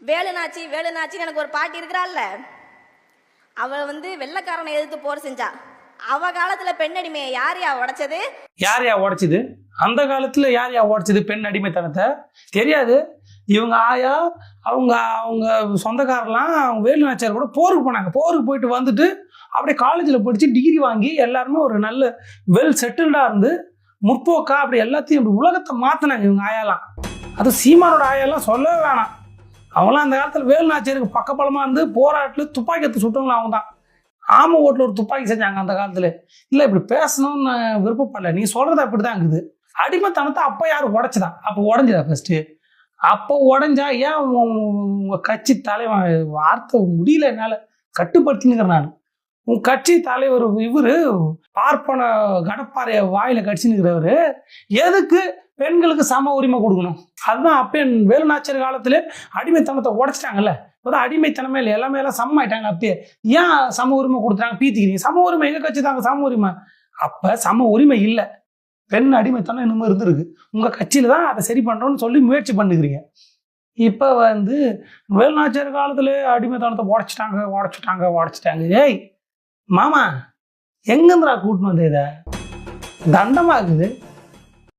வேலுநாச்சி வேலுநாச்சின்னு எனக்கு ஒரு பாட்டி இருக்கிறாள்ல, அவள் வெள்ளைக்காரனை எதிர்த்து போர் செஞ்சா. அவ காலத்துல பெண் அடிமையை யாரையா உடைச்சது? யாரையா உடைச்சது? அந்த காலத்துல யாரையா உடைச்சது பெண் அடிமைத்தனத்தை? தெரியாது. இவங்க ஆயா அவங்க அவங்க சொந்தக்காரெல்லாம் அவங்க வேலுநாச்சியார் கூட போருக்கு போனாங்க. போருக்கு போயிட்டு வந்துட்டு அப்படியே காலேஜில் படித்து டிகிரி வாங்கி எல்லாருமே ஒரு நல்ல வெல் செட்டில்டாக இருந்து முற்போக்கா அப்படி எல்லாத்தையும் அப்படி உலகத்தை மாற்றினாங்க இவங்க ஆயாலாம். அது சீமானோட ஆயாலாம் சொல்லவே வேணாம். அவங்களாம் அந்த காலத்தில் வேலுநாச்சியாருக்கு பக்கபலமாக இருந்து போராட்டில் துப்பாக்கி எடுத்து சுட்டவங்களும் அவங்க தான். ஆமை ஓட்டில் ஒரு துப்பாக்கி செஞ்சாங்க அந்த காலத்தில். இல்லை இப்படி பேசணும்னு விருப்பப்படல, நீ சொல்கிறது அப்படி தான் இருக்குது. அடிமைத்தனத்தை அப்போ யாரும் உடைச்சதான்? அப்போ உடஞ்சுதா ஃபஸ்ட்டு? அப்போ உடஞ்சா ஏன் உங்கள் கட்சி தலைவன் வார்த்தை முடியல, என்னால் கட்டுப்படுத்தினுக்கிறேன் நான். உன் கட்சி தலைவர் இவர் பார்ப்பன கடப்பாறைய வாயில் கடிச்சுன்னுக்கிறவர் எதுக்கு பெண்களுக்கு சம உரிமை கொடுக்கணும்? அதுதான் அப்போ வேலுநாச்சியார் காலத்தில் அடிமைத்தனத்தை உடைச்சிட்டாங்கல்ல. இப்போதான் அடிமைத்தனமே இல்லை, எல்லாமே எல்லாம் சமம் ஆயிட்டாங்க. அப்பயே ஏன் சம உரிமை கொடுத்துட்டாங்க? பீத்திக்கிறீங்க. சம உரிமை எங்கே கட்சி தாங்க சம உரிமை? அப்போ சம உரிமை இல்லை, பெண் அடிமைத்தனம் இன்னும் இருந்திருக்கு. உங்கள் கட்சியில் தான் அதை சரி பண்ணுறோன்னு சொல்லி முயற்சி பண்ணுகிறீங்க. இப்போ வேலுநாச்சியார் காலத்தில் அடிமைத்தனத்தை உடைச்சிட்டாங்க. ஏய் மாமா, எங்கேருந்துடா கூட்டின்னு வந்து இதை? தண்டமாக இருக்குது.